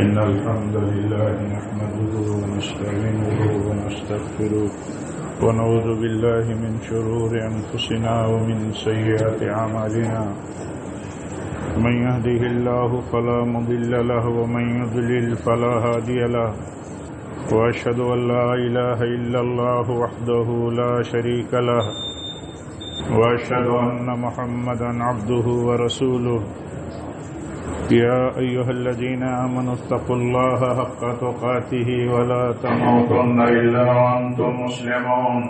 إن الحمد لله نحمده ونستعينه ونستغفره ونعوذ بالله من شرور أنفسنا ومن سيئات أعمالنا من يهده الله فلا مضل له ومن يضلل فلا هادي له وأشهد أن لا إله إلا الله وحده لا شريك له وأشهد أن محمدا عبده ورسوله يا أيها الذين آمنوا اتقوا الله حق تقاته ولا تموتن إلا وأنتم مسلمون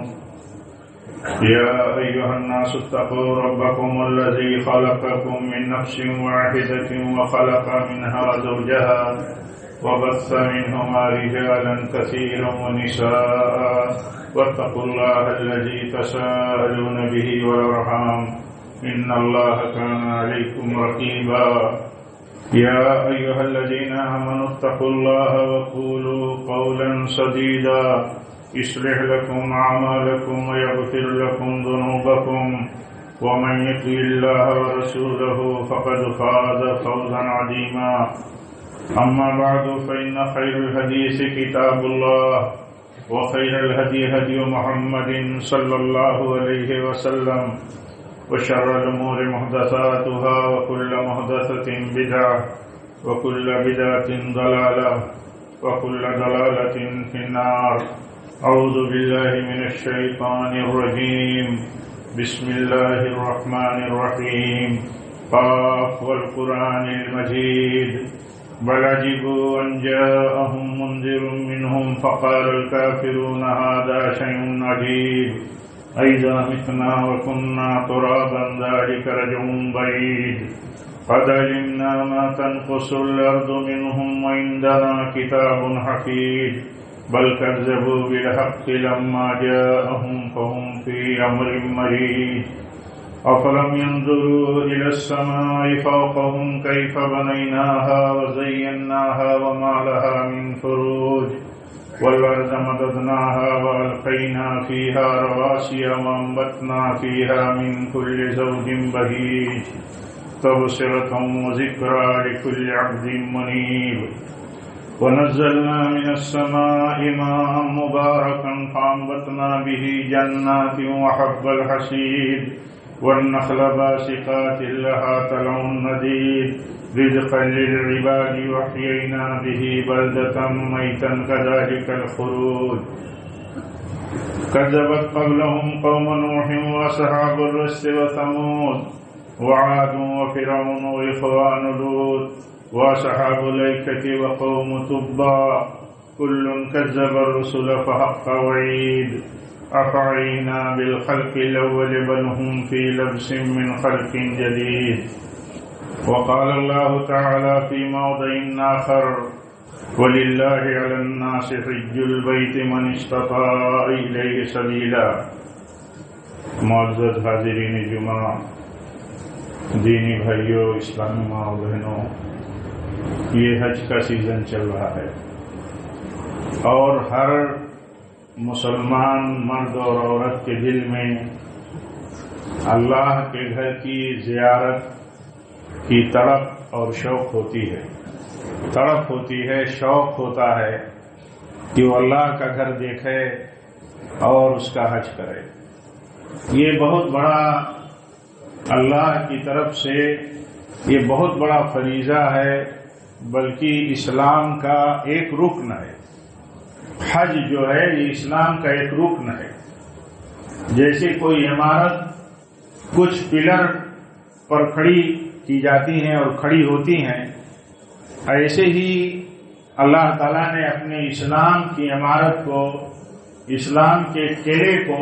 يا أيها الناس اتقوا ربكم الذي خلقكم من نفس واحدة وخلق منها زوجها وبث منهما رجالا كثيرا ونساء واتقوا الله الذي تساءلون به والأرحام إن الله كان عليكم رقيبا يا أيها الذين آمنوا اتقوا الله وقولوا قولا سديدا يصلح لكم أعمالكم ويغفر لكم ذنوبكم ومن يطع الله ورسوله فقد فاز فوزا عظيما أما بعد فإن خير الحديث كتاب الله وخير الهدي هدي محمد صلى الله عليه وسلم وشر الأمور محدثاتها وكل محدثة بدعة وكل بدعة ضلالة وكل ضلالة في النار أعوذ بالله من الشيطان الرجيم بسم الله الرحمن الرحيم قاف والقرآن المجيد بل عجبوا أن جاءهم منذر منهم فقال الكافرون هذا شيء عجيب أئذا متنا وكنا ترابا ذلك رجع بعيد قد علمنا ما تنقص الأرض منهم وعندنا كتاب حفيظ بل كذبوا بالحق لما جاءهم فهم في أمر مريج أفلم ينظروا إلى السماء فوقهم كيف بنيناها وزيناها وما لها من فروج والأرض مددناها وألقينا فيها رواسي وأنبتنا فيها من كل زوج بهيج تبصرة وذكرى لكل عبد منيب ونزلنا من السماء ماء مباركا فأنبتنا به جنات وحب الحصيد والنخل باسقات لها طلع نضيد رزقا للعباد وحيينا به بلدة ميتا كذلك الخروج كذبت قبلهم قوم نوح وأصحاب الرس وثمود وعاد وفرعون وإخوان لوط وأصحاب الأيكة وقوم تبع كل كذب الرسل فحق وعيد أفعينا بالخلق الأول بل هم في لبس من خلق جديد وقال الله تعالى في موضع آخر ولله على الناس حج البيت من استطاع إليه سبيلا معزز حاضرین جمعہ، دینی بھائیوں، اسلامی ماں و بہنوں، یہ حج کا سیزن چل رہا ہے اور ہر مسلمان مرد اور عورت کے دل میں اللہ کے گھر کی زیارت کی تڑپ اور شوق ہوتی ہے، تڑپ ہوتی ہے، شوق ہوتا ہے کہ وہ اللہ کا گھر دیکھے اور اس کا حج کرے۔ یہ بہت بڑا اللہ کی طرف سے یہ بہت بڑا فریضہ ہے، بلکہ اسلام کا ایک رکن ہے۔ حج جو ہے یہ اسلام کا ایک رکن ہے۔ جیسے کوئی عمارت کچھ پلر پر کھڑی کی جاتی ہیں اور کھڑی ہوتی ہیں، ایسے ہی اللہ تعالیٰ نے اپنے اسلام کی عمارت کو، اسلام کے قلعے کو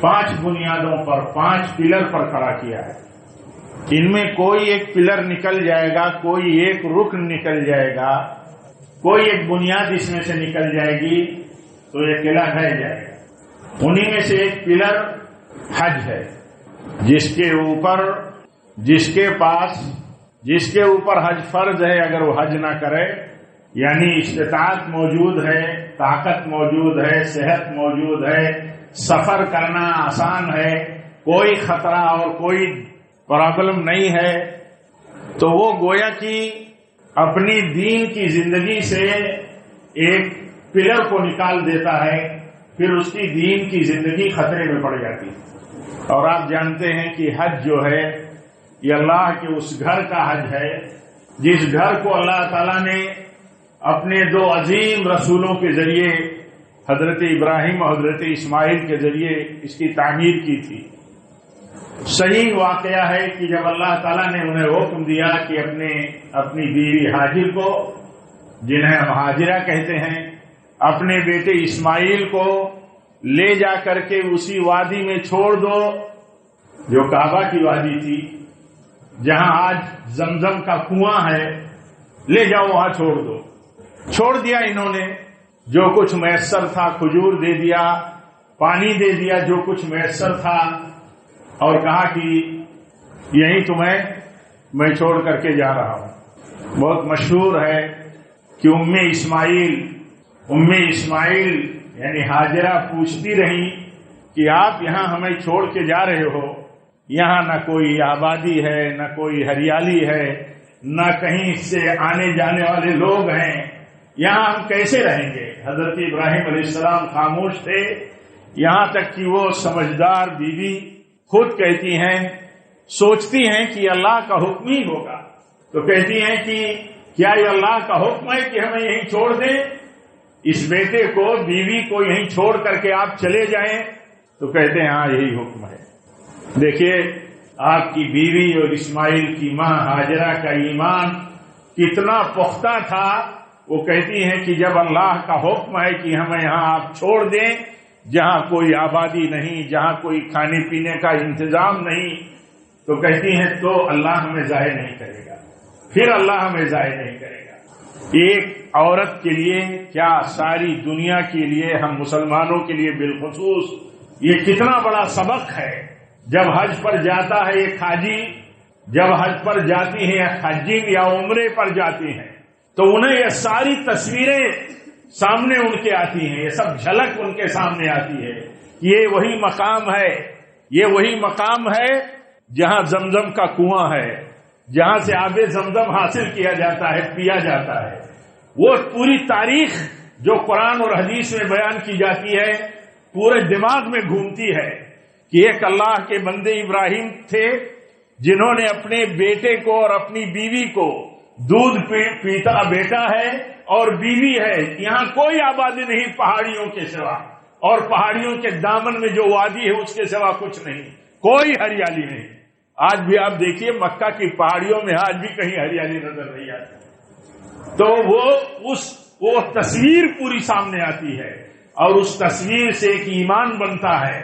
5 بنیادوں پر، 5 پلر پر کھڑا کیا ہے۔ ان میں کوئی ایک پلر نکل جائے گا، کوئی ایک رکن نکل جائے گا، کوئی ایک بنیاد اس میں سے نکل جائے گی تو یہ قلعہ ڈھہ جائے گا۔ انہی میں سے ایک پلر حج ہے، جس کے اوپر حج فرض ہے، اگر وہ حج نہ کرے، یعنی استطاعت موجود ہے، طاقت موجود ہے، صحت موجود ہے، سفر کرنا آسان ہے، کوئی خطرہ اور کوئی پرابلم نہیں ہے، تو وہ گویا کہ اپنی دین کی زندگی سے ایک پلر کو نکال دیتا ہے، پھر اس کی دین کی زندگی خطرے میں پڑ جاتی ہے۔ اور آپ جانتے ہیں کہ حج جو ہے یہ اللہ کے اس گھر کا حج ہے جس گھر کو اللہ تعالیٰ نے اپنے دو عظیم رسولوں کے ذریعے حضرت ابراہیم اور حضرت اسماعیل کے ذریعے اس کی تعمیر کی تھی۔ صحیح واقعہ ہے کہ جب اللہ تعالیٰ نے انہیں حکم دیا کہ اپنی بیوی حاجر کو، جنہیں ہم حاجرہ کہتے ہیں، اپنے بیٹے اسماعیل کو لے جا کر کے اسی وادی میں چھوڑ دو جو کعبہ کی وادی تھی، جہاں آج زمزم کا کنواں ہے، لے جاؤ وہاں چھوڑ دو۔ چھوڑ دیا انہوں نے، جو کچھ میسر تھا کھجور دے دیا، پانی دے دیا جو کچھ میسر تھا، اور کہا کہ یہیں تمہیں میں چھوڑ کر کے جا رہا ہوں۔ بہت مشہور ہے کہ ام اسماعیل یعنی حاجرہ پوچھتی رہی کہ آپ یہاں ہمیں چھوڑ کے جا رہے ہو، یہاں نہ کوئی آبادی ہے، نہ کوئی ہریالی ہے، نہ کہیں سے آنے جانے والے لوگ ہیں، یہاں ہم کیسے رہیں گے؟ حضرت ابراہیم علیہ السلام خاموش تھے، یہاں تک کہ وہ سمجھدار بیوی خود کہتی ہیں، سوچتی ہیں کہ اللہ کا حکم ہی ہوگا، تو کہتی ہیں کہ کیا یہ اللہ کا حکم ہے کہ ہمیں یہیں چھوڑ دیں، اس بیٹے کو، بیوی کو یہیں چھوڑ کر کے آپ چلے جائیں؟ تو کہتے ہیں ہاں یہی حکم ہے۔ دیکھیے آپ کی بیوی اور اسماعیل کی ماں ہاجرہ کا ایمان کتنا پختہ تھا۔ وہ کہتی ہیں کہ جب اللہ کا حکم ہے کہ ہمیں یہاں آپ چھوڑ دیں، جہاں کوئی آبادی نہیں، جہاں کوئی کھانے پینے کا انتظام نہیں، تو کہتی ہیں تو اللہ ہمیں ضائع نہیں کرے گا، پھر اللہ ہمیں ضائع نہیں کرے گا۔ ایک عورت کے لیے کیا ساری دنیا کے لیے، ہم مسلمانوں کے لیے بالخصوص یہ کتنا بڑا سبق ہے۔ جب حج پر جاتا ہے ایک حاجی، جب حج پر جاتی ہیں حجین یا عمرے پر جاتی ہیں، تو انہیں یہ ساری تصویریں سامنے ان کے آتی ہیں، یہ سب جھلک ان کے سامنے آتی ہے۔ یہ وہی مقام ہے، یہ وہی مقام ہے جہاں زمزم کا کنواں ہے، جہاں سے آب زمزم حاصل کیا جاتا ہے، پیا جاتا ہے۔ وہ پوری تاریخ جو قرآن اور حدیث میں بیان کی جاتی ہے پورے دماغ میں گھومتی ہے کہ ایک اللہ کے بندے ابراہیم تھے جنہوں نے اپنے بیٹے کو اور اپنی بیوی کو، دودھ پیتا بیٹا ہے اور بیوی ہے، یہاں کوئی آبادی نہیں پہاڑیوں کے سوا، اور پہاڑیوں کے دامن میں جو وادی ہے اس کے سوا کچھ نہیں، کوئی ہریالی نہیں۔ آج بھی آپ دیکھیے مکہ کی پہاڑیوں میں آج بھی کہیں ہریالی نظر نہیں آتی۔ تو وہ تصویر پوری سامنے آتی ہے، اور اس تصویر سے ایک ایمان بنتا ہے،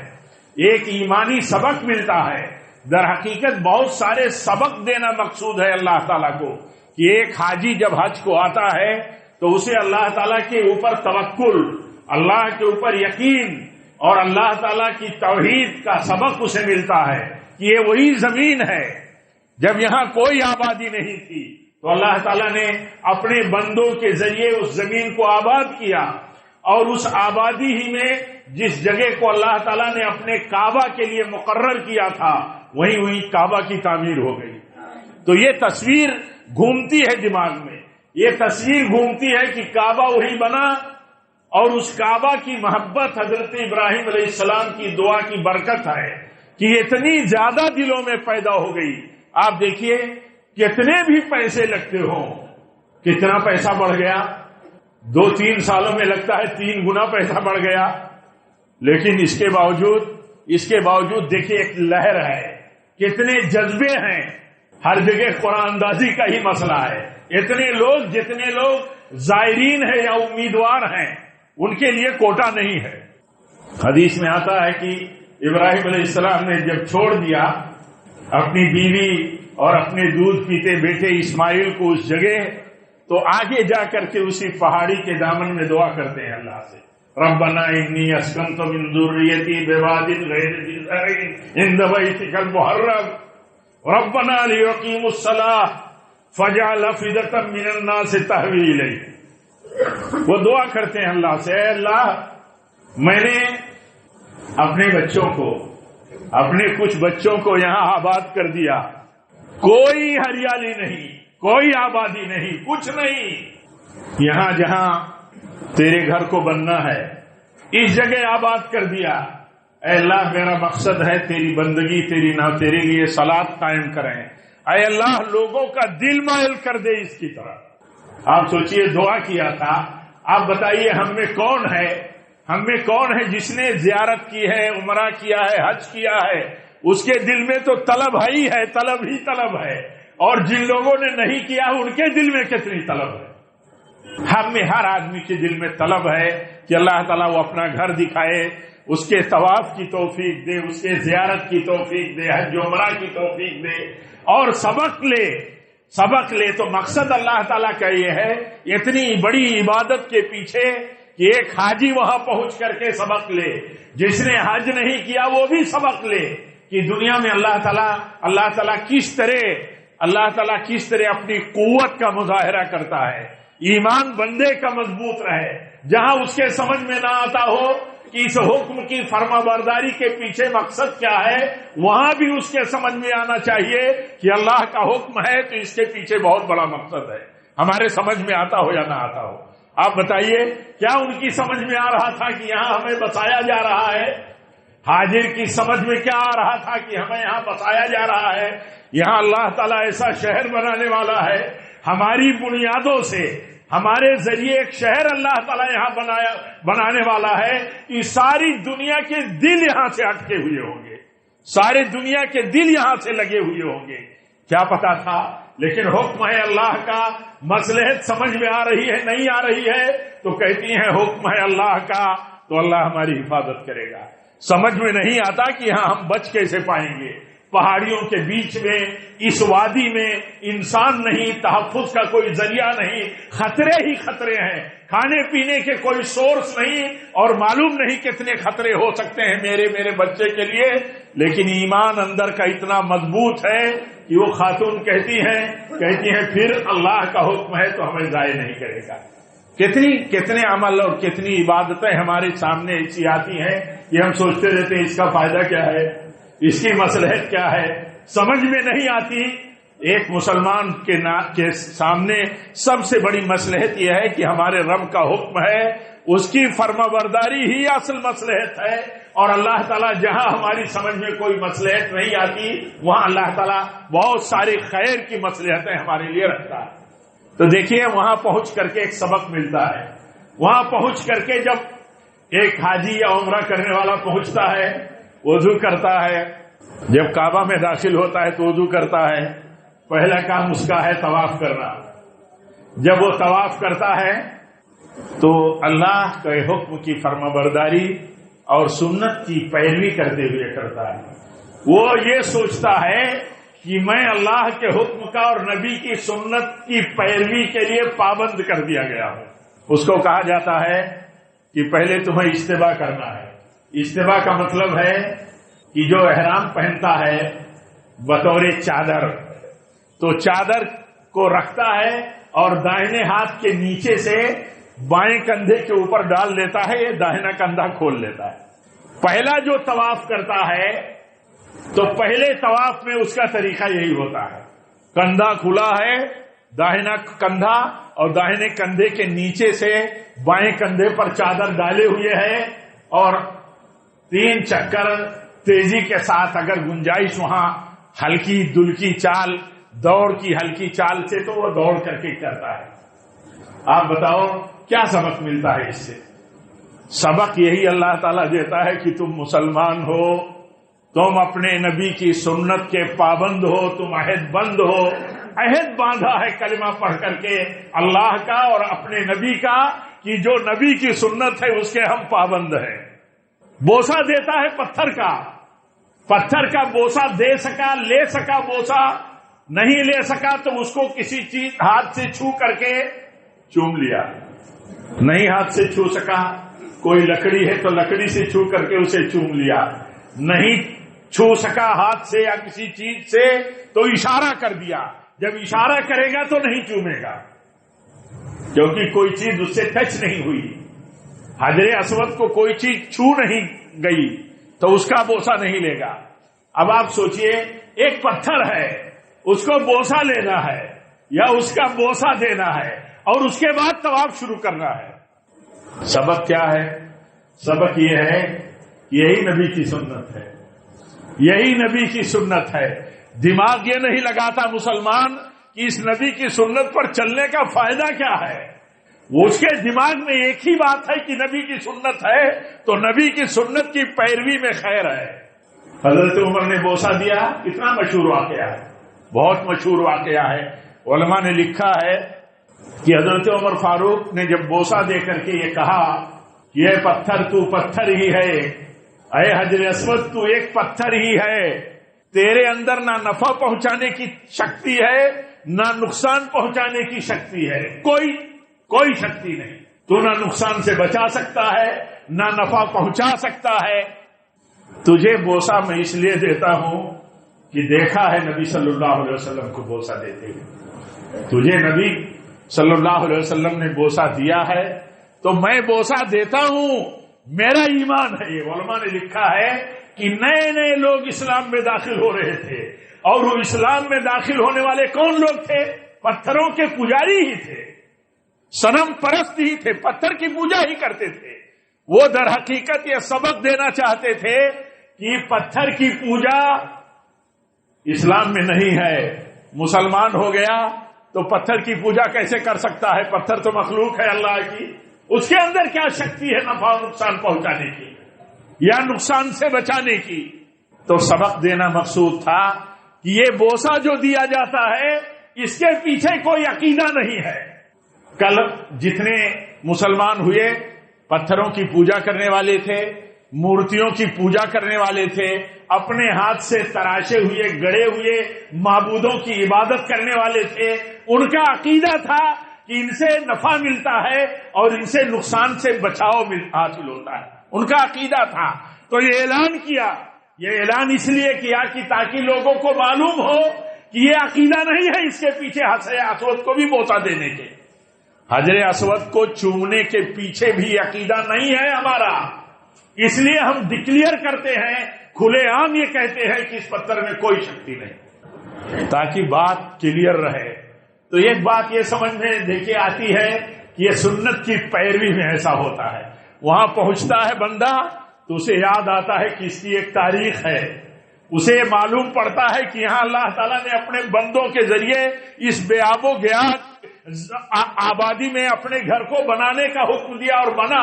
ایک ایمانی سبق ملتا ہے۔ در حقیقت بہت سارے سبق دینا مقصود ہے اللہ تعالیٰ کو، کہ ایک حاجی جب حج کو آتا ہے تو اسے اللہ تعالیٰ کے اوپر توکل، اللہ کے اوپر یقین اور اللہ تعالیٰ کی توحید کا سبق اسے ملتا ہے کہ یہ وہی زمین ہے جب یہاں کوئی آبادی نہیں تھی، تو اللہ تعالیٰ نے اپنے بندوں کے ذریعے اس زمین کو آباد کیا، اور اس آبادی ہی میں جس جگہ کو اللہ تعالیٰ نے اپنے کعبہ کے لیے مقرر کیا تھا وہیں کعبہ کی تعمیر ہو گئی۔ تو یہ تصویر گھومتی ہے دماغ میں، یہ تصویر گھومتی ہے کہ کعبہ وہی بنا، اور اس کعبہ کی محبت حضرت ابراہیم علیہ السلام کی دعا کی برکت ہے کہ اتنی زیادہ دلوں میں پیدا ہو گئی۔ آپ دیکھیے کتنے بھی پیسے لگتے ہوں، کتنا پیسہ بڑھ گیا، 2-3 سالوں میں لگتا ہے 3 گنا پیسہ بڑھ گیا، لیکن اس کے باوجود دیکھیے ایک لہر ہے، کتنے جذبے ہیں، ہر جگہ قرآن اندازی کا ہی مسئلہ ہے۔ جتنے لوگ زائرین ہیں یا امیدوار ہیں ان کے لیے کوٹا نہیں ہے۔ حدیث میں آتا ہے کہ ابراہیم علیہ السلام نے جب چھوڑ دیا اپنی بیوی اور اپنے دودھ پیتے بیٹے اسماعیل کو اس جگہ، تو آگے جا کر کے اسی پہاڑی کے دامن میں دعا کرتے ہیں اللہ سے، ربنا انی اسکنت من ذریتی بواد غیر ذی زرع عند بیتک المحرم ربنا لیقیموا الصلاۃ فاجعل افئدۃ من الناس تہوی الیہ۔ وہ دعا کرتے ہیں اللہ سے، اے اللہ میں نے اپنے کچھ بچوں کو یہاں آباد کر دیا، کوئی ہریالی نہیں، کوئی آبادی نہیں، کچھ نہیں۔ یہاں جہاں تیرے گھر کو بننا ہے اس جگہ آباد کر دیا۔ اے اللہ میرا مقصد ہے تیری بندگی، تیرے لیے صلاۃ قائم کریں۔ اے اللہ لوگوں کا دل مائل کر دے اس کی طرف۔ آپ سوچئے دعا کیا تھا، آپ بتائیے ہم میں کون ہے جس نے زیارت کی ہے، عمرہ کیا ہے، حج کیا ہے، اس کے دل میں تو طلب ہی ہے، طلب ہی طلب ہے، اور جن لوگوں نے نہیں کیا ان کے دل میں کتنی طلب ہے۔ ہم میں ہر آدمی کے دل میں طلب ہے کہ اللہ تعالیٰ وہ اپنا گھر دکھائے، اس کے طواف کی توفیق دے، اس کے زیارت کی توفیق دے، حج عمرہ کی توفیق دے، اور سبق لے تو مقصد اللہ تعالیٰ کا یہ ہے اتنی بڑی عبادت کے پیچھے کہ ایک حاجی وہاں پہنچ کر کے سبق لے، جس نے حج نہیں کیا وہ بھی سبق لے کہ دنیا میں اللہ تعالیٰ کس طرح اپنی قوت کا مظاہرہ کرتا ہے، ایمان بندے کا مضبوط رہے۔ جہاں اس کے سمجھ میں نہ آتا ہو کہ اس حکم کی فرما برداری کے پیچھے مقصد کیا ہے، وہاں بھی اس کے سمجھ میں آنا چاہیے کہ اللہ کا حکم ہے تو اس کے پیچھے بہت بڑا مقصد ہے، ہمارے سمجھ میں آتا ہو یا نہ آتا ہو۔ آپ بتائیے کیا ان کی سمجھ میں آ رہا تھا کہ یہاں ہمیں بسایا جا رہا ہے؟ حاجر کی سمجھ میں کیا آ رہا تھا کہ ہمیں یہاں بسایا جا رہا ہے؟ یہاں اللہ تعالیٰ ایسا شہر بنانے والا ہے، ہماری بنیادوں سے ہمارے ذریعے ایک شہر اللہ تعالیٰ یہاں بنانے والا ہے کہ ساری دنیا کے دل یہاں سے اٹکے ہوئے ہوں گے، سارے دنیا کے دل یہاں سے لگے ہوئے ہوں گے۔ کیا پتا تھا؟ لیکن حکم ہے اللہ کا، مصلحت سمجھ میں آ رہی ہے نہیں آ رہی ہے تو کہتی ہیں حکم ہے اللہ کا تو اللہ ہماری حفاظت کرے گا۔ سمجھ میں نہیں آتا کہ یہاں ہم بچ کیسے پائیں گے، پہاڑیوں کے بیچ میں اس وادی میں انسان نہیں، تحفظ کا کوئی ذریعہ نہیں، خطرے ہی خطرے ہیں، کھانے پینے کے کوئی سورس نہیں، اور معلوم نہیں کتنے خطرے ہو سکتے ہیں میرے بچے کے لیے، لیکن ایمان اندر کا اتنا مضبوط ہے کہ وہ خاتون کہتی ہیں پھر اللہ کا حکم ہے تو ہمیں ضائع نہیں کرے گا۔ کتنے عمل اور کتنی عبادتیں ہمارے سامنے ایسی آتی ہیں کہ ہم سوچتے رہتے ہیں اس کا فائدہ کیا ہے، اس کی مصلحت کیا ہے، سمجھ میں نہیں آتی۔ ایک مسلمان کے سامنے سب سے بڑی مصلحت یہ ہے کہ ہمارے رب کا حکم ہے، اس کی فرما برداری ہی اصل مصلحت ہے، اور اللہ تعالیٰ جہاں ہماری سمجھ میں کوئی مصلحت نہیں آتی وہاں اللہ تعالیٰ بہت ساری خیر کی مصلحتیں ہمارے لیے رکھتا ہے۔ تو دیکھیے وہاں پہنچ کر کے ایک سبق ملتا ہے، وہاں پہنچ کر کے جب ایک حاجی یا عمرہ کرنے والا پہنچتا ہے، وضو کرتا ہے، جب کعبہ میں داخل ہوتا ہے تو وضو کرتا ہے، پہلا کام اس کا ہے طواف کرنا۔ جب وہ طواف کرتا ہے تو اللہ کے حکم کی فرما برداری اور سنت کی پیروی کرتے ہوئے کرتا ہے۔ وہ یہ سوچتا ہے کہ میں اللہ کے حکم کا اور نبی کی سنت کی پیروی کے لیے پابند کر دیا گیا ہوں۔ اس کو کہا جاتا ہے کہ پہلے تمہیں اجتباء کرنا ہے۔ اجتباء کا مطلب ہے کہ جو احرام پہنتا ہے بطور چادر، تو چادر کو رکھتا ہے اور دائیں ہاتھ کے نیچے سے بائیں کندھے کے اوپر ڈال لیتا ہے، یہ داہنا کندھا کھول لیتا ہے۔ پہلا جو طواف کرتا ہے تو پہلے طواف میں اس کا طریقہ یہی ہوتا ہے، کندھا کھلا ہے، داہنا کندھا اور داہنے کندھے کے نیچے سے بائیں کندھے پر چادر ڈالے ہوئے ہے، اور 3 چکر تیزی کے ساتھ اگر گنجائش وہاں ہلکی دلکی چال، دوڑ کی ہلکی چال سے تو وہ دوڑ کر کے کرتا ہے۔ آپ بتاؤ کیا سبق ملتا ہے اس سے؟ سبق یہی اللہ تعالیٰ دیتا ہے کہ تم مسلمان ہو، تم اپنے نبی کی سنت کے پابند ہو، تم عہد بند ہو، عہد باندھا ہے کلمہ پڑھ کر کے اللہ کا اور اپنے نبی کا کہ جو نبی کی سنت ہے اس کے ہم پابند ہیں۔ بوسہ دیتا ہے پتھر کا بوسہ دے سکا، لے سکا، بوسہ نہیں لے سکا تو اس کو کسی چیز ہاتھ سے چھو کر کے چوم لیا، نہیں ہاتھ سے چھو سکا، کوئی لکڑی ہے تو لکڑی سے چھو کر کے اسے چوم لیا، نہیں چھو سکا ہاتھ سے یا کسی چیز سے تو اشارہ کر دیا، جب اشارہ کرے گا تو نہیں چومے گا کیونکہ کوئی چیز اس سے ٹچ نہیں ہوئی، حجر اسود کو کوئی چیز چھو نہیں گئی تو اس کا بوسہ نہیں لے گا۔ اب آپ سوچئے ایک پتھر ہے، اس کو بوسہ لینا ہے، یا اس کا بوسہ دینا ہے اور اس کے بعد طواف شروع کرنا ہے. سبق کیا ہے؟ سبق یہ ہے یہی نبی کی سنت ہے, یہی نبی کی سنت ہے. دماغ یہ نہیں لگاتا مسلمان کہ اس نبی کی سنت پر چلنے کا فائدہ کیا ہے. وہ اس کے دماغ میں ایک ہی بات ہے کہ نبی کی سنت ہے تو نبی کی سنت کی پیروی میں خیر ہے. حضرت عمر نے بوسہ دیا, کتنا مشہور واقعہ ہے, بہت مشہور واقعہ ہے. علماء نے لکھا ہے کہ حضرت عمر فاروق نے جب بوسہ دے کر کے یہ کہا کہ یہ پتھر تو پتھر ہی ہے, اے حجر اسود تو ایک پتھر ہی ہے, تیرے اندر نہ نفع پہنچانے کی شکتی ہے نہ نقصان پہنچانے کی شکتی ہے, کوئی شکتی نہیں. تو نہ نقصان سے بچا سکتا ہے نہ نفع پہنچا سکتا ہے. تجھے بوسہ میں اس لیے دیتا ہوں کہ دیکھا ہے نبی صلی اللہ علیہ وسلم کو بوسہ دیتے ہوئے, تجھے نبی صلی اللہ علیہ وسلم نے بوسہ دیا ہے تو میں بوسہ دیتا ہوں, میرا ایمان ہے. یہ علماء نے لکھا ہے کہ نئے نئے لوگ اسلام میں داخل ہو رہے تھے اور وہ اسلام میں داخل ہونے والے کون لوگ تھے؟ پتھروں کے پجاری ہی تھے, صنم پرست ہی تھے, پتھر کی پوجا ہی کرتے تھے. وہ در حقیقت یہ سبق دینا چاہتے تھے کہ پتھر کی پوجا اسلام میں نہیں ہے. مسلمان ہو گیا تو پتھر کی پوجا کیسے کر سکتا ہے؟ پتھر تو مخلوق ہے اللہ کی, اس کے اندر کیا شکتی ہے نفع و نقصان پہنچانے کی یا نقصان سے بچانے کی؟ تو سبق دینا مقصود تھا کہ یہ بوسہ جو دیا جاتا ہے اس کے پیچھے کوئی عقیدہ نہیں ہے. کل جتنے مسلمان ہوئے پتھروں کی پوجا کرنے والے تھے, مورتیوں کی پوجا کرنے والے تھے, اپنے ہاتھ سے تراشے ہوئے گڑے ہوئے معبودوں کی عبادت کرنے والے تھے. ان کا عقیدہ تھا کہ ان سے نفع ملتا ہے اور ان سے نقصان سے بچاؤ حاصل ہوتا ہے, ان کا عقیدہ تھا. تو یہ اعلان کیا, یہ اعلان اس لیے کیا کہ تاکہ لوگوں کو معلوم ہو کہ یہ عقیدہ نہیں ہے اس کے پیچھے حجر اسود کو بھی بوسہ دینے کے, حجر اسود کو چومنے کے پیچھے بھی عقیدہ نہیں ہے ہمارا. اس لیے ہم ڈکلیئر کرتے ہیں, کھلے عام یہ کہتے ہیں کہ اس پتھر میں کوئی شکتی نہیں, تاکہ بات کلیئر رہے. تو ایک بات یہ سمجھ میں دیکھیے آتی ہے کہ یہ سنت کی پیروی میں ایسا ہوتا ہے. وہاں پہنچتا ہے بندہ تو اسے یاد آتا ہے کہ اس کی ایک تاریخ ہے, اسے معلوم پڑتا ہے کہ یہاں اللہ تعالیٰ نے اپنے بندوں کے ذریعے اس بے آب و گیاد آبادی میں اپنے گھر کو بنانے کا حکم دیا اور بنا.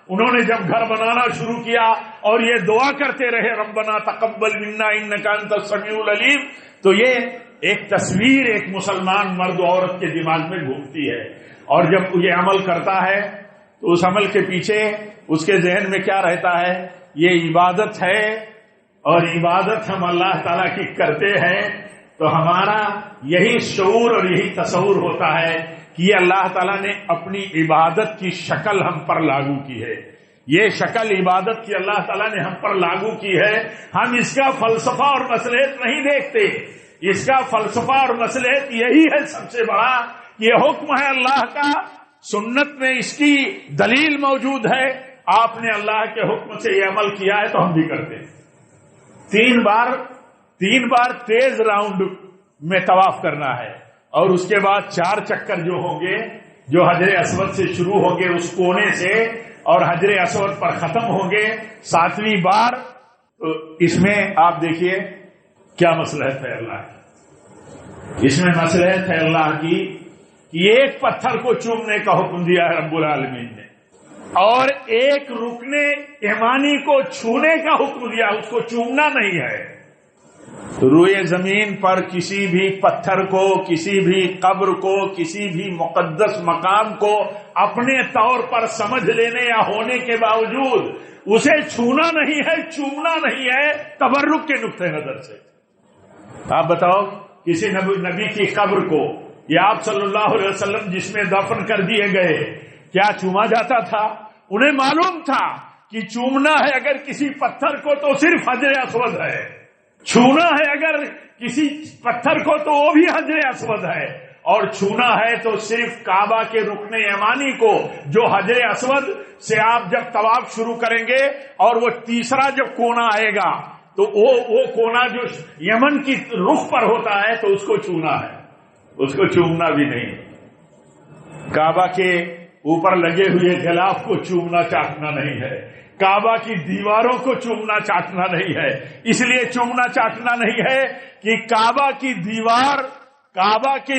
انہوں نے جب گھر بنانا شروع کیا اور یہ دعا کرتے رہے ربنا تقبل منا انک انت السمیع العلیم, تو یہ ایک تصویر ایک مسلمان مرد و عورت کے دماغ میں گھومتی ہے. اور جب یہ عمل کرتا ہے تو اس عمل کے پیچھے اس کے ذہن میں کیا رہتا ہے؟ یہ عبادت ہے اور عبادت ہم اللہ تعالیٰ کی کرتے ہیں. تو ہمارا یہی شعور اور یہی تصور ہوتا ہے کہ یہ اللہ تعالیٰ نے اپنی عبادت کی شکل ہم پر لاگو کی ہے, یہ شکل عبادت کی اللہ تعالیٰ نے ہم پر لاگو کی ہے. ہم اس کا فلسفہ اور مصلحت نہیں دیکھتے, اس کا فلسفہ اور مصلحت یہی ہے سب سے بڑا کہ یہ حکم ہے اللہ کا, سنت میں اس کی دلیل موجود ہے, آپ نے اللہ کے حکم سے یہ عمل کیا ہے تو ہم بھی کرتے ہیں. تین بار تیز راؤنڈ میں طواف کرنا ہے اور اس کے بعد 4 چکر جو ہوں گے جو حجر اسود سے شروع ہوں گے اس کونے سے اور حجر اسود پر ختم ہوں گے 7ویں بار. تو اس میں آپ دیکھیے کیا مصلحت ہے اللہ کی, اس میں مصلحت ہے اللہ کی کہ ایک پتھر کو چومنے کا حکم دیا ہے رب العالمین نے اور ایک رکن ایمانی کو چھونے کا حکم دیا, اس کو چومنا نہیں ہے. روئے زمین پر کسی بھی پتھر کو, کسی بھی قبر کو, کسی بھی مقدس مقام کو اپنے طور پر سمجھ لینے یا ہونے کے باوجود اسے چھونا نہیں ہے, چومنا نہیں ہے تبرک کے نقطۂ نظر سے. آپ بتاؤ کسی نبی کی قبر کو یا آپ صلی اللہ علیہ وسلم جس میں دفن کر دیے گئے کیا چوما جاتا تھا؟ انہیں معلوم تھا کہ چومنا ہے اگر کسی پتھر کو تو صرف حجر اسود ہے, چھونا ہے اگر کسی پتھر کو تو وہ بھی حجر اسود ہے, اور چھونا ہے تو صرف کعبہ کے رکن یمانی کو جو حجر اسود سے آپ جب طواف شروع کریں گے اور وہ تیسرا جب کونا آئے گا تو وہ کونا جو یمن کی رخ پر ہوتا ہے تو اس کو چھونا ہے, اس کو چومنا بھی نہیں. کعبہ کے اوپر لگے ہوئے غلاف کو چومنا چاٹنا نہیں ہے. کعبہ کی دیواروں کو چومنا چاٹنا نہیں ہے. اس لیے چومنا چاٹنا نہیں ہے کہ کعبہ کی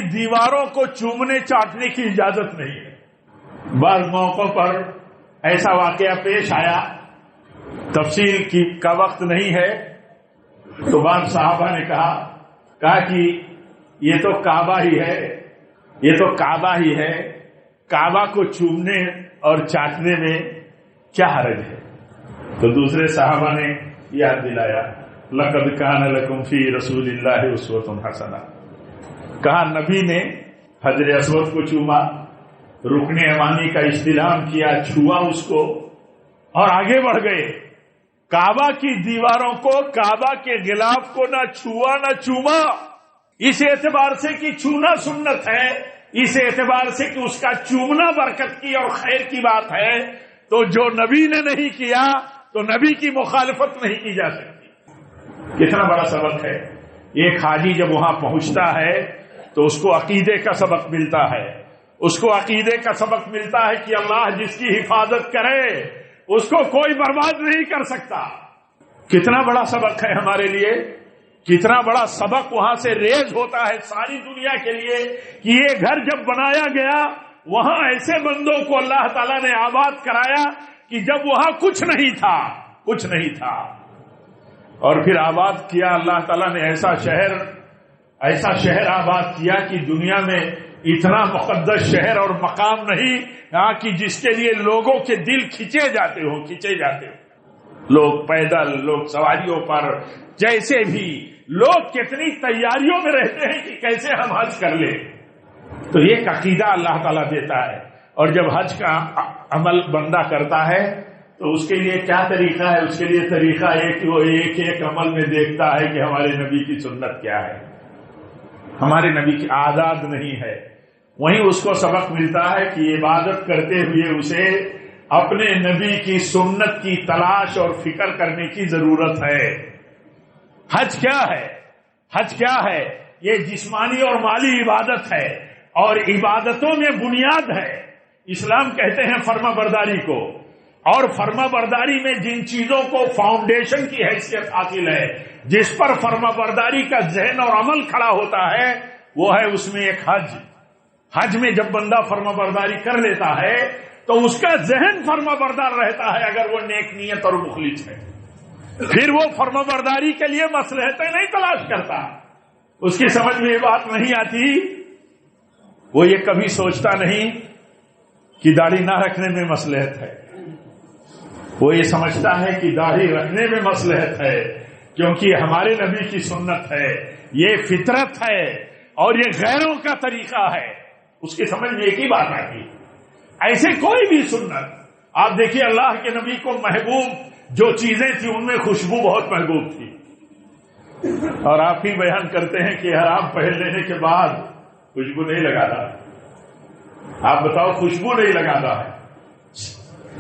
دیواروں کو چومنے چاٹنے کی اجازت نہیں ہے. بعض موقعوں پر ایسا واقعہ پیش آیا، تفصیل کا وقت نہیں ہے، تو بعض صحابہ نے کہا کہ یہ تو کعبہ ہی ہے، کعبہ کو چومنے اور چاٹنے میں کیا حرج ہے؟ تو دوسرے صحابہ نے یاد دلایا، لقد کان لکم فی رسول اللہ اسوۃ حسنہ. کہا نبی نے حجر اسود کو چوما، رکن یمانی کا استلام کیا، چھوا اس کو اور آگے بڑھ گئے. کعبہ کی دیواروں کو، کعبہ کے غلاف کو نہ چھوا نہ چوما، اس اعتبار سے کہ چھونا سنت ہے، اس اعتبار سے کہ اس کا چومنا برکت کی اور خیر کی بات ہے. تو جو نبی نے نہیں کیا تو نبی کی مخالفت نہیں کی جا سکتی. کتنا بڑا سبق ہے. ایک حاجی جب وہاں پہنچتا ہے تو اس کو عقیدے کا سبق ملتا ہے. اس کو عقیدے کا سبق ملتا ہے کہ اللہ جس کی حفاظت کرے اس کو کوئی برباد نہیں کر سکتا. کتنا بڑا سبق ہے ہمارے لیے. کتنا بڑا سبق وہاں سے ریز ہوتا ہے ساری دنیا کے لیے کہ یہ گھر جب بنایا گیا وہاں ایسے بندوں کو اللہ تعالیٰ نے آباد کرایا کہ جب وہاں کچھ نہیں تھا اور پھر آباد کیا. اللہ تعالیٰ نے ایسا شہر آباد کیا کہ دنیا میں اتنا مقدس شہر اور مقام نہیں کہ جس کے لیے لوگوں کے دل کھینچے جاتے ہو. لوگ پیدل، لوگ سواریوں پر، جیسے بھی لوگ کتنی تیاریوں میں رہتے ہیں کہ کیسے ہم حج کر لیں. تو یہ عقیدہ اللہ تعالیٰ دیتا ہے. اور جب حج کا عمل بندہ کرتا ہے تو اس کے لیے کیا طریقہ ہے؟ اس کے لیے طریقہ وہ ایک عمل میں دیکھتا ہے کہ ہمارے نبی کی سنت کیا ہے، ہمارے نبی کی عادات نہیں ہے. وہیں اس کو سبق ملتا ہے کہ عبادت کرتے ہوئے اسے اپنے نبی کی سنت کی تلاش اور فکر کرنے کی ضرورت ہے. حج کیا ہے؟ یہ جسمانی اور مالی عبادت ہے اور عبادتوں میں بنیاد ہے. اسلام کہتے ہیں فرما برداری کو، اور فرما برداری میں جن چیزوں کو فاؤنڈیشن کی حیثیت حاصل ہے، جس پر فرما برداری کا ذہن اور عمل کھڑا ہوتا ہے، وہ ہے اس میں ایک حج. حج میں جب بندہ فرما برداری کر لیتا ہے تو اس کا ذہن فرما بردار رہتا ہے اگر وہ نیک نیت اور مخلص ہے. پھر وہ فرما برداری کے لیے مصلحتیں نہیں تلاش کرتا. اس کی سمجھ میں یہ بات نہیں آتی، وہ یہ کبھی سوچتا نہیں کہ داڑھی نہ رکھنے میں مصلحت ہے. وہ یہ سمجھتا ہے کہ داڑھی رکھنے میں مصلحت ہے کیونکہ ہمارے نبی کی سنت ہے، یہ فطرت ہے اور یہ غیروں کا طریقہ ہے. اس کی سمجھ میں ایک ہی بات آتی. ایسے کوئی بھی سنت آپ دیکھیے، اللہ کے نبی کو محبوب جو چیزیں تھیں ان میں خوشبو بہت محبوب تھی، اور آپ ہی بیان کرتے ہیں کہ حرام پہن لینے کے بعد خوشبو نہیں لگاتا. آپ بتاؤ، خوشبو نہیں لگاتا ہے.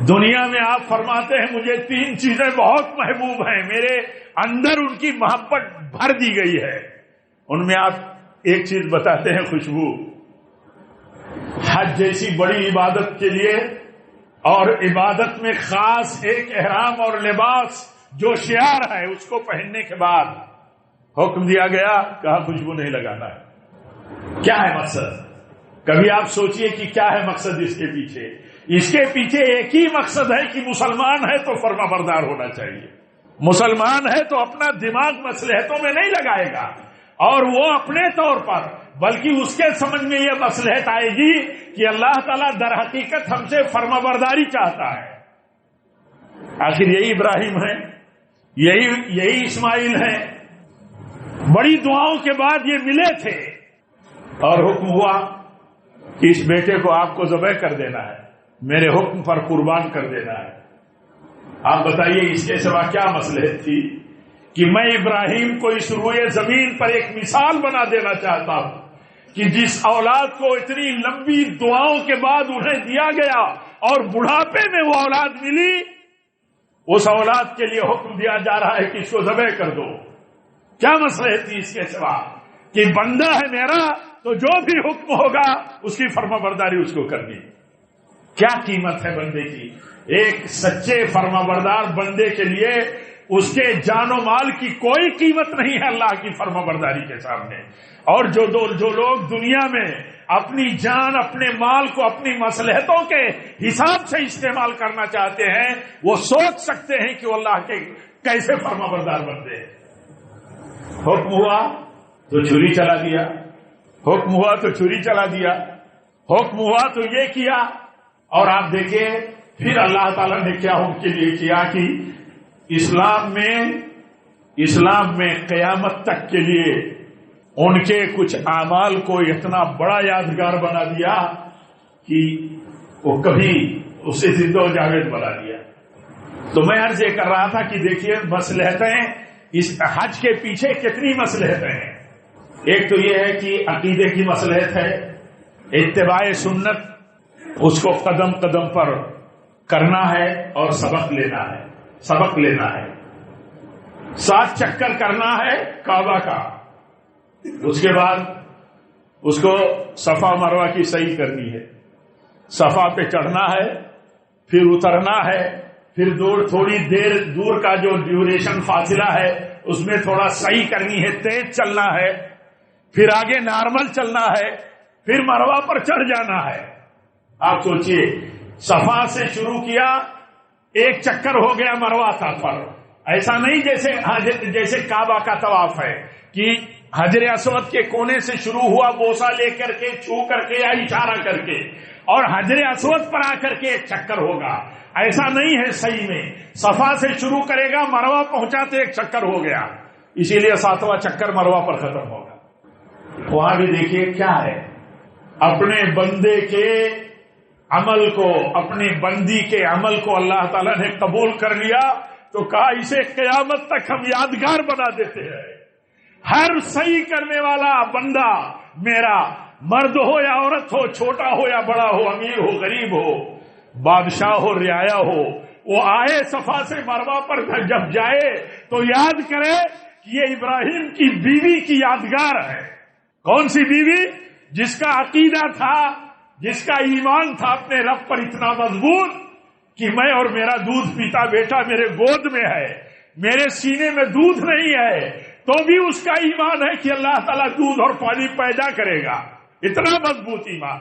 دنیا میں آپ فرماتے ہیں مجھے 3 چیزیں بہت محبوب ہیں، میرے اندر ان کی محبت بھر دی گئی ہے. ان میں آپ ایک چیز بتاتے ہیں، خوشبو. حج جیسی بڑی عبادت کے لیے اور عبادت میں خاص ایک احرام اور لباس جو شعار ہے اس کو پہننے کے بعد حکم دیا گیا، کہا خوشبو نہیں لگانا ہے. کیا ہے مقصد؟ کبھی آپ سوچئے کہ کیا ہے مقصد اس کے پیچھے؟ اس کے پیچھے ایک ہی مقصد ہے کہ مسلمان ہے تو فرما بردار ہونا چاہیے. مسلمان ہے تو اپنا دماغ مصلحتوں میں نہیں لگائے گا اور وہ اپنے طور پر، بلکہ اس کے سمجھ میں یہ مصلحت آئے گی کہ اللہ تعالیٰ در حقیقت ہم سے فرما برداری چاہتا ہے. آخر یہی ابراہیم ہے، یہی اسماعیل ہے. بڑی دعاؤں کے بعد یہ ملے تھے اور حکم ہوا کہ اس بیٹے کو آپ کو ذبح کر دینا ہے، میرے حکم پر قربان کر دینا ہے. آپ بتائیے اس کے سوا کیا مصلحت تھی کہ میں ابراہیم کو اس روئے زمین پر ایک مثال بنا دینا چاہتا ہوں کہ جس اولاد کو اتنی لمبی دعاؤں کے بعد انہیں دیا گیا اور بڑھاپے میں وہ اولاد ملی، اس اولاد کے لیے حکم دیا جا رہا ہے کہ اس کو ذبح کر دو. کیا مصلحت تھی اس کے سوا کہ بندہ ہے میرا تو جو بھی حکم ہوگا اس کی فرمانبرداری اس کو کرنی. کیا قیمت ہے بندے کی؟ ایک سچے فرمانبردار بندے کے لیے اس کے جان و مال کی کوئی قیمت نہیں ہے اللہ کی فرمانبرداری کے سامنے. اور جو لوگ دنیا میں اپنی جان اپنے مال کو اپنی مصلحتوں کے حساب سے استعمال کرنا چاہتے ہیں وہ سوچ سکتے ہیں کہ وہ اللہ کے کیسے فرمانبردار بندے ہیں. حکم ہوا تو چھری چلا دیا، حکم ہوا تو چھری چلا دیا، حکم ہوا تو یہ کیا. اور آپ دیکھیں پھر اللہ تعالیٰ نے کیا ان کے لیے کیا کہ اسلام میں قیامت تک کے لیے ان کے کچھ اعمال کو اتنا بڑا یادگار بنا دیا کہ وہ کبھی اسے زندہ و جاوید بنا دیا. تو میں عرض یہ کر رہا تھا کہ دیکھیے مصلحتیں اس حج کے پیچھے کتنی مصلحتیں ہیں. ایک تو یہ ہے کہ عقیدے کی مصلحت ہے، اتباع سنت اس کو قدم قدم پر کرنا ہے اور سبق لینا ہے. 7 چکر کرنا ہے کعبہ کا، اس کے بعد اس کو صفا مروہ کی صحیح کرنی ہے. صفا پہ چڑھنا ہے، پھر اترنا ہے، پھر تھوڑی دیر دور کا جو ڈیوریشن فاصلہ ہے اس میں تھوڑا صحیح کرنی ہے، تیز چلنا ہے، پھر آگے نارمل چلنا ہے، پھر مروہ پر چڑھ جانا ہے. آپ سوچئے صفا سے شروع کیا، ایک چکر ہو گیا مروہ کا پر. ایسا نہیں جیسے کعبہ کا طواف ہے کہ حجر اسود کے کونے سے شروع ہوا بوسہ لے کر کے، چھو کر کے یا اشارہ کر کے، اور حجر اسود پر آ کر کے ایک چکر ہوگا. ایسا نہیں ہے. صحیح میں صفا سے شروع کرے گا، مروہ پہنچا تو ایک چکر ہو گیا، اسی لیے 7واں چکر مروہ پر ختم ہوگا. وہاں بھی دیکھیے کیا ہے، اپنے بندے کے عمل کو، اپنے بندی کے عمل کو اللہ تعالیٰ نے قبول کر لیا تو کہا اسے قیامت تک ہم یادگار بنا دیتے ہیں. ہر صحیح کرنے والا بندہ میرا، مرد ہو یا عورت ہو، چھوٹا ہو یا بڑا ہو، امیر ہو غریب ہو، بادشاہ ہو رعایا ہو، وہ آئے صفا سے مروہ پر جب جائے تو یاد کرے کہ یہ ابراہیم کی بیوی کی یادگار ہے. کون سی بیوی؟ جس کا عقیدہ تھا، جس کا ایمان تھا اپنے رب پر اتنا مضبوط کہ میں اور میرا دودھ پیتا بیٹا میرے گود میں ہے، میرے سینے میں دودھ نہیں ہے، تو بھی اس کا ایمان ہے کہ اللہ تعالیٰ دودھ اور پانی پیدا کرے گا. اتنا مضبوط ایمان.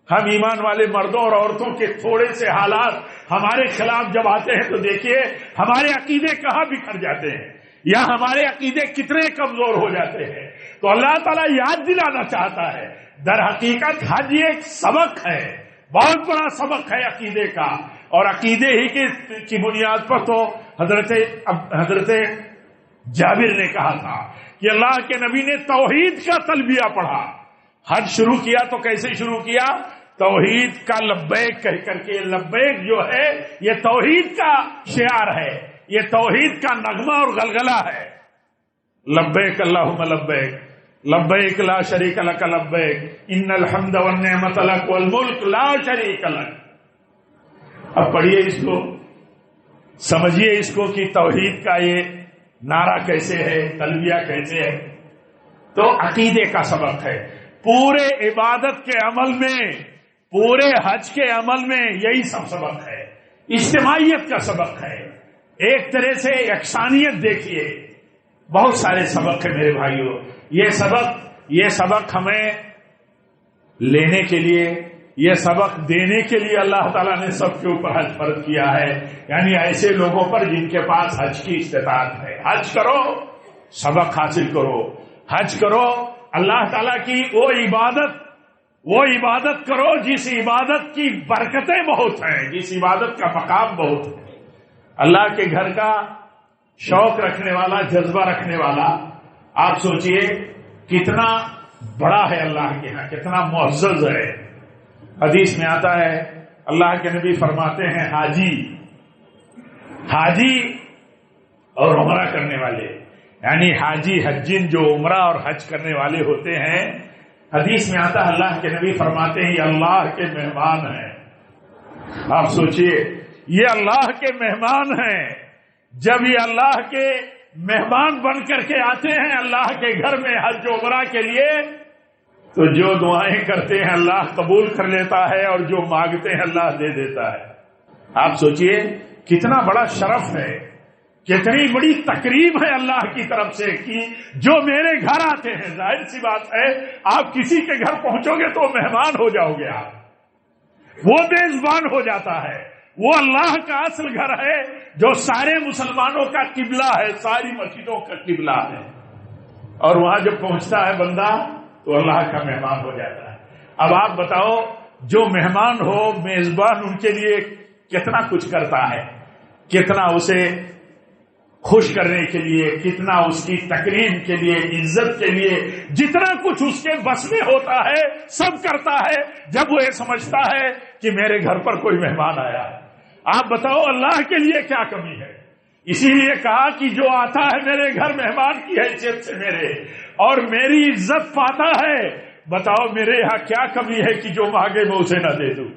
ہم ایمان والے مردوں اور عورتوں کے تھوڑے سے حالات ہمارے خلاف جب آتے ہیں تو دیکھیے ہمارے عقیدے کہاں بکھر جاتے ہیں یا ہمارے عقیدے کتنے کمزور ہو جاتے ہیں. تو اللہ تعالیٰ یاد دلانا چاہتا ہے. در حقیقت حج ایک سبق ہے، بہت بڑا سبق ہے عقیدے کا. اور عقیدے ہی کی بنیاد پر تو حضرت جابر نے کہا تھا کہ اللہ کے نبی نے توحید کا تلبیہ پڑھا. حج شروع کیا تو کیسے شروع کیا؟ توحید کا لبیک کہہ کر کے. لبیک جو ہے یہ توحید کا شعار ہے، یہ توحید کا نغمہ اور غلغلہ ہے. لبیک اللہم لبیک لبیک لا شریک لک لبیک ان الحمد والنعمت لک والملک لا شریک لک. اب پڑھیے اس کو، سمجھیے اس کو کہ توحید کا یہ نعرہ کیسے ہے، تلبیہ کیسے ہے. تو عقیدے کا سبق ہے. پورے عبادت کے عمل میں، پورے حج کے عمل میں یہی سب سبق ہے. اجتماعیت کا سبق ہے، ایک طرح سے یکسانیت. دیکھیے بہت سارے سبق ہیں میرے بھائیوں. یہ سبق ہمیں لینے کے لیے، یہ سبق دینے کے لیے اللہ تعالیٰ نے سب کے اوپر حج فرض کیا ہے. یعنی ایسے لوگوں پر جن کے پاس حج کی استطاعت ہے. حج کرو، سبق حاصل کرو، حج کرو. اللہ تعالیٰ کی وہ عبادت کرو جس عبادت کی برکتیں بہت ہیں، جس عبادت کا مقام بہت ہے. اللہ کے گھر کا شوق رکھنے والا، جذبہ رکھنے والا. آپ سوچئے کتنا بڑا ہے اللہ کے ہاں، کتنا معزز ہے. حدیث میں آتا ہے اللہ کے نبی فرماتے ہیں حاجی اور عمرہ کرنے والے، یعنی حاجی حجین جو عمرہ اور حج کرنے والے ہوتے ہیں، حدیث میں آتا ہے اللہ کے نبی فرماتے ہیں یہ اللہ کے مہمان ہیں. آپ سوچئے یہ اللہ کے مہمان ہیں. جب یہ اللہ کے مہمان بن کر کے آتے ہیں اللہ کے گھر میں حج و عمرہ کے لیے تو جو دعائیں کرتے ہیں اللہ قبول کر لیتا ہے اور جو مانگتے ہیں اللہ دے دیتا ہے۔ آپ سوچئے کتنا بڑا شرف ہے، کتنی بڑی تقریب ہے اللہ کی طرف سے کہ جو میرے گھر آتے ہیں، ظاہر سی بات ہے آپ کسی کے گھر پہنچو گے تو مہمان ہو جاؤ گے، آپ وہ میزبان ہو جاتا ہے۔ وہ اللہ کا اصل گھر ہے جو سارے مسلمانوں کا قبلہ ہے، ساری مسجدوں کا قبلہ ہے، اور وہاں جب پہنچتا ہے بندہ تو اللہ کا مہمان ہو جاتا ہے۔ اب آپ بتاؤ جو مہمان ہو، میزبان ان کے لیے کتنا کچھ کرتا ہے، کتنا اسے خوش کرنے کے لیے، کتنا اس کی تکریم کے لیے، عزت کے لیے جتنا کچھ اس کے بس میں ہوتا ہے سب کرتا ہے جب وہ یہ سمجھتا ہے کہ میرے گھر پر کوئی مہمان آیا ہے۔ آپ بتاؤ اللہ کے لیے کیا کمی ہے؟ اسی لیے کہا کہ جو آتا ہے میرے گھر مہمان کی حیثیت سے میرے اور میری عزت پاتا ہے، بتاؤ میرے یہاں کیا کمی ہے کہ جو مانگے میں اسے نہ دے دوں؟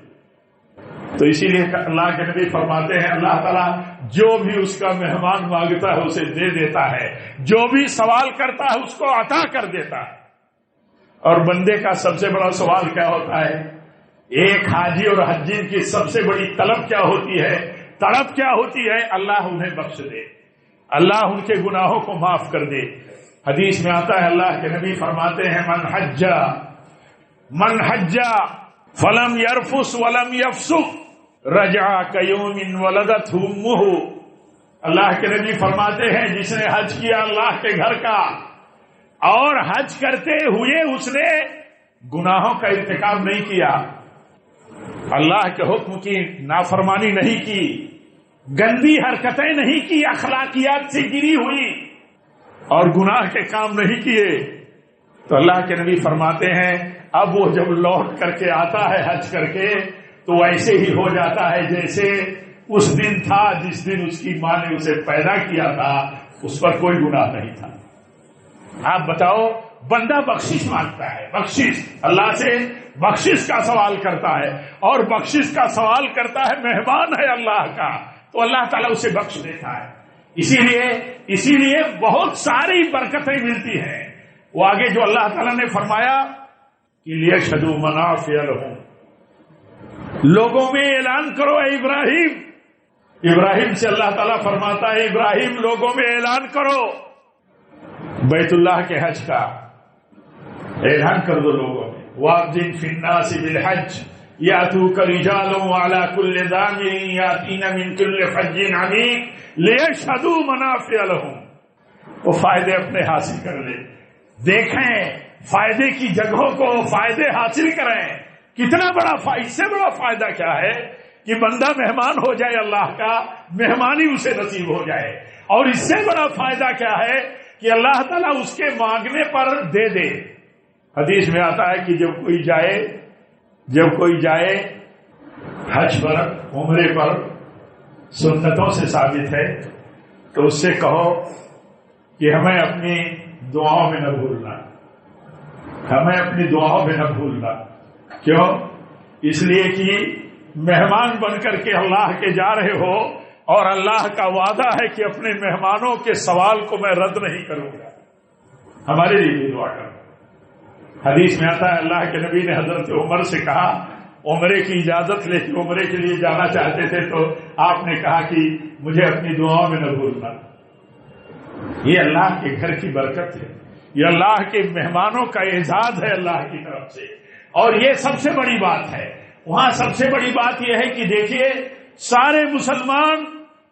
تو اسی لیے اللہ کے نبی فرماتے ہیں اللہ تعالیٰ جو بھی اس کا مہمان مانگتا ہے اسے دے دیتا ہے، جو بھی سوال کرتا ہے اس کو عطا کر دیتا ہے۔ اور بندے کا سب سے بڑا سوال کیا ہوتا ہے؟ ایک حاجی اور حجین کی سب سے بڑی طلب کیا ہوتی ہے؟ طلب کیا ہوتی ہے؟ اللہ انہیں بخش دے، اللہ ان کے گناہوں کو معاف کر دے۔ حدیث میں آتا ہے اللہ کے نبی فرماتے ہیں من حج فلم یرفس ولم یفسق رجع کیوم ولدتہ امہ۔ اللہ کے نبی فرماتے ہیں جس نے حج کیا اللہ کے گھر کا اور حج کرتے ہوئے اس نے گناہوں کا ارتکاب نہیں کیا، اللہ کے حکم کی نافرمانی نہیں کی، گندی حرکتیں نہیں کی، اخلاقیات سے گری ہوئی اور گناہ کے کام نہیں کیے، تو اللہ کے نبی فرماتے ہیں اب وہ جب لوٹ کر کے آتا ہے حج کر کے تو ایسے ہی ہو جاتا ہے جیسے اس دن تھا جس دن اس کی ماں نے اسے پیدا کیا تھا، اس پر کوئی گناہ نہیں تھا۔ آپ بتاؤ بندہ بخشش مانگتا ہے، بخشش اللہ سے بخشش کا سوال کرتا ہے اور بخشش کا سوال کرتا ہے، مہمان ہے اللہ کا تو اللہ تعالیٰ اسے بخش دیتا ہے۔ اسی لیے بہت ساری برکتیں ملتی ہیں۔ وہ آگے جو اللہ تعالیٰ نے فرمایا کہ لیشہدوا منافع لہم، لوگوں میں اعلان کرو اے ابراہیم سے اللہ تعالیٰ فرماتا ہے ابراہیم لوگوں میں اعلان کرو بیت اللہ کے حج کا اعلان کر دو لوگوں میں، وَأَذِّن فِي النَّاسِ بِالْحَجِّ يَأْتُوكَ رِجَالٌ وَعَلَى كُلِّ ضَامِرٍ يَأْتِينَ مِنْ كُلِّ فَجٍّ عَمِيقٍ لِيَشْهَدُوا مَنَافِعَ لَهُمْ۔ وہ فائدے اپنے حاصل کر لیں، دیکھیں فائدے کی جگہوں کو، فائدے حاصل کریں۔ کتنا بڑا اس سے بڑا فائدہ کیا ہے کہ بندہ مہمان ہو جائے اللہ کا، مہمانی اسے نصیب ہو جائے، اور اس سے بڑا فائدہ کیا ہے کہ اللہ تعالیٰ اس کے مانگنے پر دے دے۔ حدیث میں آتا ہے کہ جب کوئی جائے حج پر، عمرے پر، سنتوں سے ثابت ہے تو اس سے کہو کہ ہمیں اپنی دعاؤں میں نہ بھولنا، ہمیں اپنی دعاؤں میں نہ بھولنا۔ کیوں؟ اس لیے کہ مہمان بن کر کے اللہ کے جا رہے ہو اور اللہ کا وعدہ ہے کہ اپنے مہمانوں کے سوال کو میں رد نہیں کروں گا، ہمارے لیے بھی دعا کرو۔ حدیث میں آتا ہے اللہ کے نبی نے حضرت عمر سے کہا عمرے کی اجازت لے کے عمرے کے لیے جانا چاہتے تھے تو آپ نے کہا کہ مجھے اپنی دعاؤں میں نہ بھولنا۔ یہ اللہ کے گھر کی برکت ہے، یہ اللہ کے مہمانوں کا اعزاز ہے اللہ کی طرف سے، اور یہ سب سے بڑی بات ہے۔ وہاں سب سے بڑی بات یہ ہے کہ دیکھیے سارے مسلمان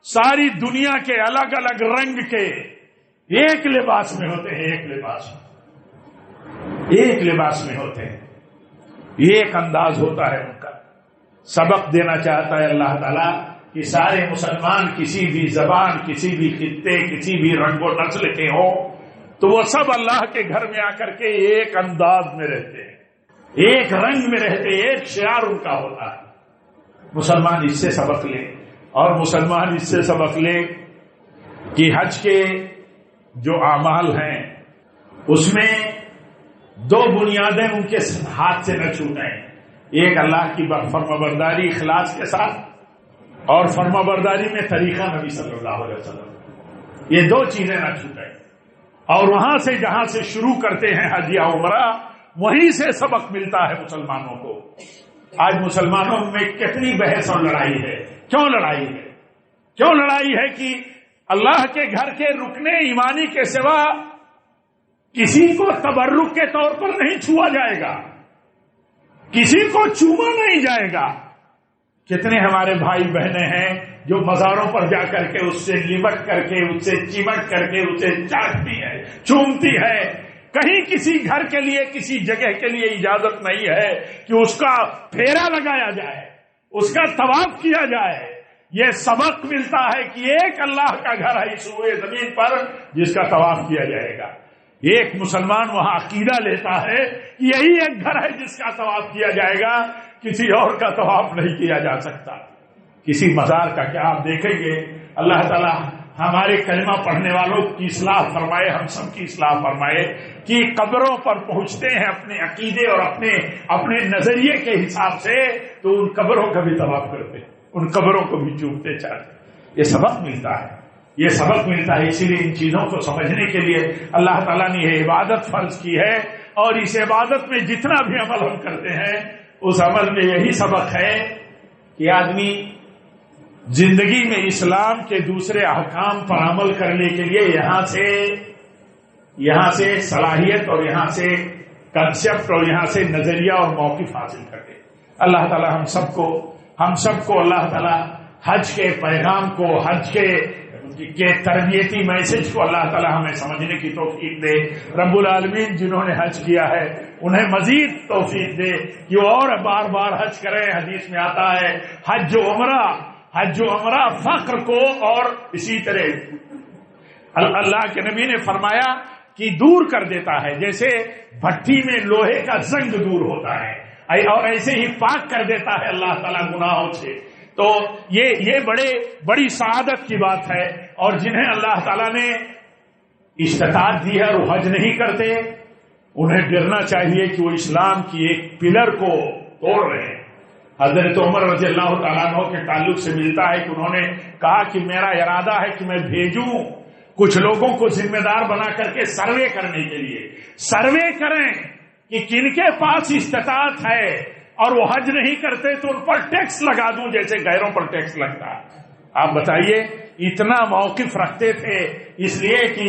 ساری دنیا کے الگ الگ رنگ کے ایک لباس میں ہوتے ہیں، ایک لباس میں ہوتے ہیں، ایک انداز ہوتا ہے ان کا۔ سبق دینا چاہتا ہے اللہ تعالیٰ کہ سارے مسلمان کسی بھی زبان، کسی بھی خطے، کسی بھی رنگ و نسل کے ہوں تو وہ سب اللہ کے گھر میں آ کر کے ایک انداز میں رہتے ہیں، ایک رنگ میں رہتے ہیں، ایک شعار ان کا ہوتا ہے۔ مسلمان اس سے سبق لیں، اور مسلمان اس سے سبق لیں کہ حج کے جو اعمال ہیں اس میں دو بنیادیں ان کے ہاتھ سے نہ چھوٹیں، ایک اللہ کی فرمانبرداری اخلاص کے ساتھ، اور فرمانبرداری میں طریقہ نبی صلی اللہ علیہ وسلم، یہ دو چیزیں نہ چھوٹیں۔ اور وہاں سے جہاں سے شروع کرتے ہیں حج یا عمرہ، وہیں سے سبق ملتا ہے مسلمانوں کو۔ آج مسلمانوں میں کتنی بحث اور لڑائی ہے۔ کیوں لڑائی ہے؟ کیوں لڑائی ہے کہ اللہ کے گھر کے رکن ایمانی کے سوا کسی کو تبرک کے طور پر نہیں چھوا جائے گا، کسی کو چوما نہیں جائے گا۔ کتنے ہمارے بھائی بہنیں ہیں جو مزاروں پر جا کر کے اس سے لمٹ کر کے، اس سے چمٹ کر کے اسے چاٹتی ہے، چومتی ہے۔ کہیں کسی گھر کے لیے، کسی جگہ کے لیے اجازت نہیں ہے کہ اس کا پھیرا لگایا جائے، اس کا طواف کیا جائے۔ یہ سبق ملتا ہے کہ ایک اللہ کا گھر ہے اس روئے زمین پر جس کا طواف کیا جائے گا۔ ایک مسلمان وہاں عقیدہ لیتا ہے کہ یہی ایک گھر ہے جس کا طواف کیا جائے گا، کسی اور کا طواف نہیں کیا جا سکتا۔ کسی مزار کا کیا آپ دیکھیں گے؟ اللہ تعالی ہمارے کلمہ پڑھنے والوں کی اصلاح فرمائے، ہم سب کی اصلاح فرمائے کہ قبروں پر پہنچتے ہیں اپنے عقیدے اور اپنے نظریے کے حساب سے، تو ان قبروں کا بھی طواف کرتے، ان قبروں کو بھی چومتے چاہتے۔ یہ سبق ملتا ہے، یہ سبق ملتا ہے۔ اسی لیے ان چیزوں کو سمجھنے کے لیے اللہ تعالیٰ نے یہ عبادت فرض کی ہے، اور اس عبادت میں جتنا بھی عمل ہم کرتے ہیں اس عمل میں یہی سبق ہے کہ آدمی زندگی میں اسلام کے دوسرے احکام پر عمل کرنے کے لیے یہاں سے صلاحیت اور یہاں سے کنسپٹ اور یہاں سے نظریہ اور موقف حاصل کرے۔ اللہ تعالی ہم سب کو اللہ تعالی حج کے پیغام کو، حج کے تربیتی میسج کو اللہ تعالی ہمیں سمجھنے کی توفیق دے۔ رب العالمین جنہوں نے حج کیا ہے انہیں مزید توفیق دے کہ وہ اور بار بار حج کریں۔ حدیث میں آتا ہے حج و عمرہ فقر کو اور اسی طرح اللہ کے نبی نے فرمایا کہ دور کر دیتا ہے، جیسے بھٹی میں لوہے کا زنگ دور ہوتا ہے، اور ایسے ہی پاک کر دیتا ہے اللہ تعالیٰ گناہوں سے۔ تو یہ بڑی سعادت کی بات ہے، اور جنہیں اللہ تعالیٰ نے استطاعت دی ہے اور وہ حج نہیں کرتے، انہیں ڈرنا چاہیے کہ وہ اسلام کی ایک پلر کو توڑ رہے ہیں۔ حضرت عمر رضی اللہ تعالیٰ عنہ کے تعلق سے ملتا ہے کہ انہوں نے کہا کہ میرا ارادہ ہے کہ میں بھیجوں کچھ لوگوں کو ذمہ دار بنا کر کے سروے کرنے کے لیے، سروے کریں کہ کن کے پاس استطاعت ہے اور وہ حج نہیں کرتے تو ان پر ٹیکس لگا دوں جیسے غیروں پر ٹیکس لگتا ہے۔ آپ بتائیے، اتنا موقف رکھتے تھے، اس لیے کہ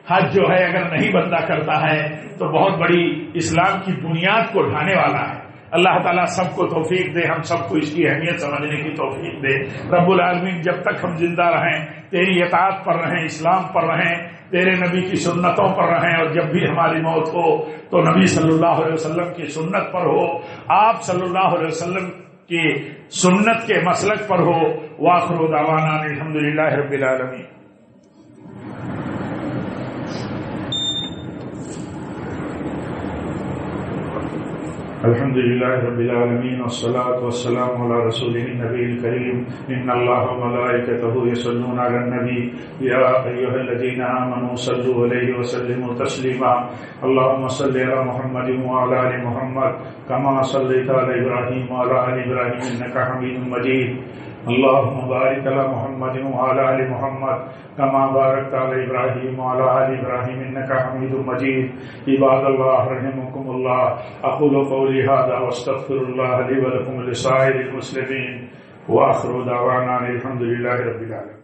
حج جو ہے اگر نہیں بندہ کرتا ہے تو بہت بڑی اسلام کی بنیاد کو ڈھانے والا ہے۔ اللہ تعالیٰ سب کو توفیق دے، ہم سب کو اس کی اہمیت سمجھنے کی توفیق دے۔ رب العالمین جب تک ہم زندہ رہیں تیری اطاعت پر رہیں، اسلام پر رہیں، تیرے نبی کی سنتوں پر رہیں، اور جب بھی ہماری موت ہو تو نبی صلی اللہ علیہ وسلم کی سنت پر ہو، آپ صلی اللہ علیہ وسلم کی سنت کے مسلک پر ہو۔ وآخر دعوانا الحمدللہ رب العالمین۔ الحمد للہ رب العالمین والصلاة والسلام علی رسولہ النبی الکریم۔ ان اللہ وملائکتہ یصلون علی النبی یا ایھا الذین آمنوا صلوا علیہ وسلموا تسلیما۔ اللہم صل علی محمد وعلی آل محمد کما صلیت علی ابراہیم وعلی آل ابراہیم انک حمید مجید۔ اللهم بارك على محمد وعلى آل محمد كما باركت على إبراهيم وعلى آل إبراهيم إنك حميد مجيد۔ عباد الله رحمكم الله، أقول قولي هذا واستغفر الله لي ولكم ولسائر المسلمين، وآخر دعوانا الحمد لله رب العالمين۔